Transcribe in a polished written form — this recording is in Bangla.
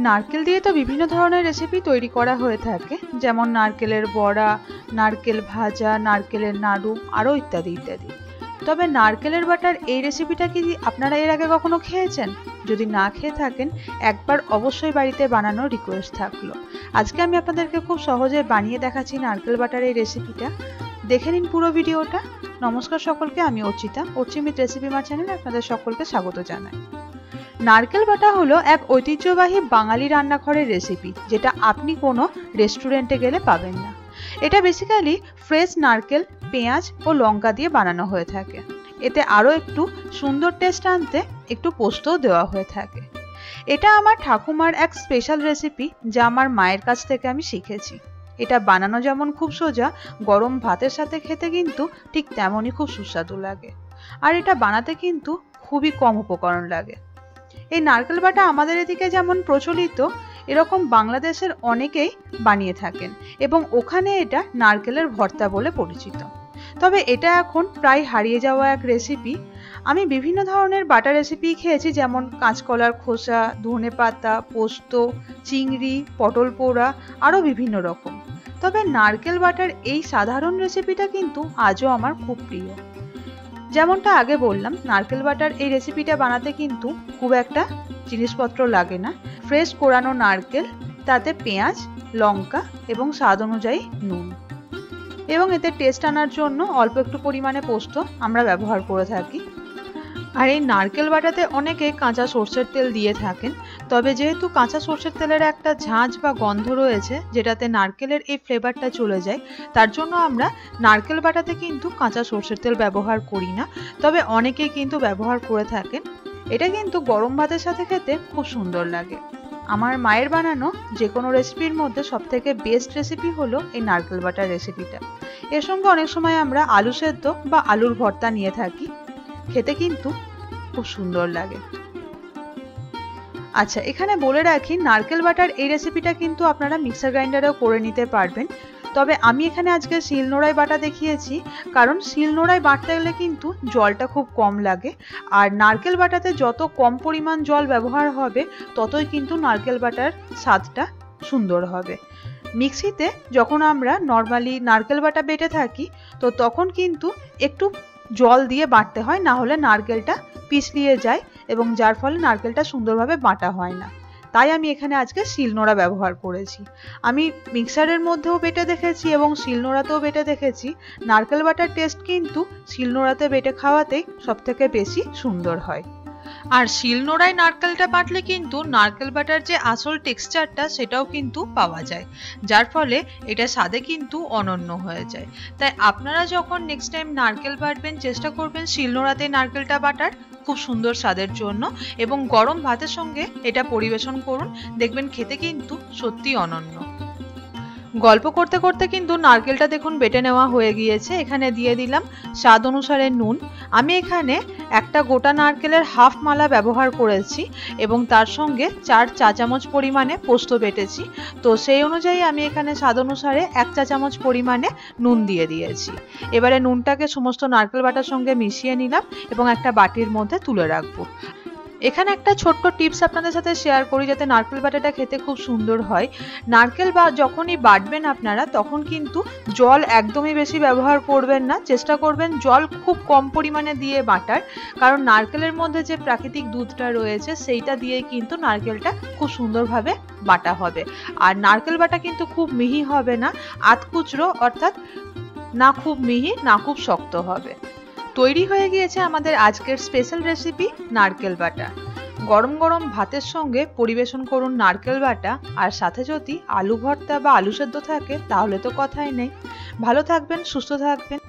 নারকেল দিয়ে তো বিভিন্ন ধরনের রেসিপি তৈরি করা হয়ে থাকে, যেমন নারকেলের বড়া, নারকেল ভাজা, নারকেলের নাড়ু আরও ইত্যাদি ইত্যাদি। তবে নারকেলের বাটার এই রেসিপিটা কি আপনারা এর আগে কখনো খেয়েছেন? যদি না খেয়ে থাকেন, একবার অবশ্যই বাড়িতে বানানোর রিকোয়েস্ট থাকলো। আজকে আমি আপনাদেরকে খুব সহজে বানিয়ে দেখাচ্ছি নারকেল বাটার এই রেসিপিটা। দেখে নিন পুরো ভিডিওটা। নমস্কার সকলকে, আমি অর্চিতা, অর্চিমিত রেসিপি মার চ্যানেলে আপনাদের সকলকে স্বাগত জানাই। নারকেল বাটা হলো এক ঐতিহ্যবাহী বাঙালি রান্নাঘরের রেসিপি, যেটা আপনি কোনো রেস্টুরেন্টে গেলে পাবেন না। এটা বেসিক্যালি ফ্রেশ নারকেল, পেঁয়াজ ও লঙ্কা দিয়ে বানানো হয়ে থাকে। এতে আরও একটু সুন্দর টেস্ট আনতে একটু পোস্তও দেওয়া হয়ে থাকে। এটা আমার ঠাকুমার এক স্পেশাল রেসিপি, যা আমার মায়ের কাছ থেকে আমি শিখেছি। এটা বানানো যেমন খুব সোজা, গরম ভাতের সাথে খেতে কিন্তু ঠিক তেমনই খুব সুস্বাদু লাগে। আর এটা বানাতে কিন্তু খুবই কম উপকরণ লাগে। এই নারকেল বাটা আমাদের এদিকে যেমন প্রচলিত, এরকম বাংলাদেশের অনেকেই বানিয়ে থাকেন এবং ওখানে এটা নারকেলের ভর্তা বলে পরিচিত। তবে এটা এখন প্রায় হারিয়ে যাওয়া এক রেসিপি। আমি বিভিন্ন ধরনের বাটা রেসিপি খেয়েছি, যেমন কাঁচকলার খোসা, ধনেপাতা, পোস্ত, চিংড়ি, পটল পোড়া, আরও বিভিন্ন রকম। তবে নারকেল বাটার এই সাধারণ রেসিপিটা কিন্তু আজও আমার খুব প্রিয়। যেমনটা আগে বললাম, নারকেল বাটার এই রেসিপিটা বানাতে কিন্তু খুব একটা জিনিসপত্র লাগে না। ফ্রেশ কোরানো নারকেল, তাতে পেঁয়াজ, লঙ্কা এবং স্বাদ অনুযায়ী নুন, এবং এতে টেস্ট আনার জন্য অল্প একটু পরিমাণে পোস্ত আমরা ব্যবহার করে থাকি। আর এই নারকেল বাটাতে অনেকে কাঁচা সর্ষের তেল দিয়ে থাকেন। তবে যেহেতু কাঁচা সর্ষের তেলের একটা ঝাঁঝ বা গন্ধ রয়েছে, যেটাতে নারকেলের এই ফ্লেভারটা চলে যায়, তার জন্য আমরা নারকেল বাটাতে কিন্তু কাঁচা সর্ষের তেল ব্যবহার করি না। তবে অনেকেই কিন্তু ব্যবহার করে থাকেন। এটা কিন্তু গরম ভাতের সাথে খেতে খুব সুন্দর লাগে। আমার মায়ের বানানো যে কোনো রেসিপির মধ্যে সবথেকে বেস্ট রেসিপি হলো এই নারকেল বাটার রেসিপিটা। এর সঙ্গে অনেক সময় আমরা আলু সেদ্ধ বা আলুর ভর্তা নিয়ে থাকি, খেতে কিন্তু খুব সুন্দর লাগে। আচ্ছা, এখানে বলে রাখি, নারকেল বাটার এই রেসিপিটা কিন্তু আপনারা মিক্সার গ্রাইন্ডারেও করে নিতে পারবেন। তবে আমি এখানে আজকে শিলনোড়ায় বাটা দেখিয়েছি, কারণ শিলনোড়ায় বাটতে গেলে কিন্তু জলটা খুব কম লাগে। আর নারকেল বাটাতে যত কম পরিমাণ জল ব্যবহার হবে, ততই কিন্তু নারকেল বাটার স্বাদটা সুন্দর হবে। মিক্সিতে যখন আমরা নর্মালি নারকেল বাটা বেটে থাকি, তো তখন কিন্তু একটু জল দিয়ে বাটতে হয়, না হলে নারকেলটা পিছলিয়ে যায় এবং যার ফলে নারকেলটা সুন্দরভাবে বাটা হয় না। তাই আমি এখানে আজকে শিলনোড়া ব্যবহার করেছি। আমি মিক্সারের মধ্যেও বেটে দেখেছি এবং শিলনোড়াতেও বেটে দেখেছি। নারকেল বাটার টেস্ট কিন্তু শিলনোড়াতে বেটে খাওয়াতেই সবথেকে বেশি সুন্দর হয়। আর শিলনোড়ায় নারকেলটা বাটলে কিন্তু নারকেল বাটার যে আসল টেক্সচারটা, সেটাও কিন্তু পাওয়া যায়, যার ফলে এটা স্বাদে কিন্তু অনন্য হয়ে যায়। তাই আপনারা যখন নেক্সট টাইম নারকেল বাটবেন, চেষ্টা করবেন শিলনোড়াতে নারকেলটা বাটার, খুব সুন্দর স্বাদের জন্য। এবং গরম ভাতের সঙ্গে এটা পরিবেশন করুন, দেখবেন খেতে কিন্তু সত্যি অনন্য। গল্প করতে করতে কিন্তু নারকেলটা দেখুন বেটে নেওয়া হয়ে গিয়েছে। এখানে দিয়ে দিলাম স্বাদ অনুসারে নুন। আমি এখানে একটা গোটা নারকেলের হাফ মালা ব্যবহার করেছি এবং তার সঙ্গে 4 চা চামচ পরিমাণে পোস্ত বেটেছি। তো সেই অনুযায়ী আমি এখানে স্বাদ অনুসারে 1 চা চামচ পরিমাণে নুন দিয়ে দিয়েছি। এবারে নুনটাকে সমস্ত নারকেল বাটার সঙ্গে মিশিয়ে নিলাম এবং একটা বাটির মধ্যে তুলে রাখবো। এখানে একটা ছোট্ট টিপস আপনাদের সাথে শেয়ার করি, যাতে নারকেল বাটাটা খেতে খুব সুন্দর হয়। নারকেল বা যখনই বাটবেন আপনারা, তখন কিন্তু জল একদমই বেশি ব্যবহার করবেন না। চেষ্টা করবেন জল খুব কম পরিমাণে দিয়ে বাটার, কারণ নারকেলের মধ্যে যে প্রাকৃতিক দুধটা রয়েছে, সেইটা দিয়ে কিন্তু নারকেলটা খুব সুন্দরভাবে বাটা হবে। আর নারকেল বাটা কিন্তু খুব মিহি হবে না, আধকুচরো, অর্থাৎ না খুব মিহি না খুব শক্ত হবে। তৈরি হয়ে গিয়েছে আমাদের আজকের স্পেশাল রেসিপি নারকেল বাটা। গরম গরম ভাতের সঙ্গে পরিবেশন করুন নারকেল বাটা, আর সাথে যদি আলু ভর্তা বা আলু সেদ্ধ থাকে, তাহলে তো কথাই নেই। ভালো থাকবেন, সুস্থ থাকবেন।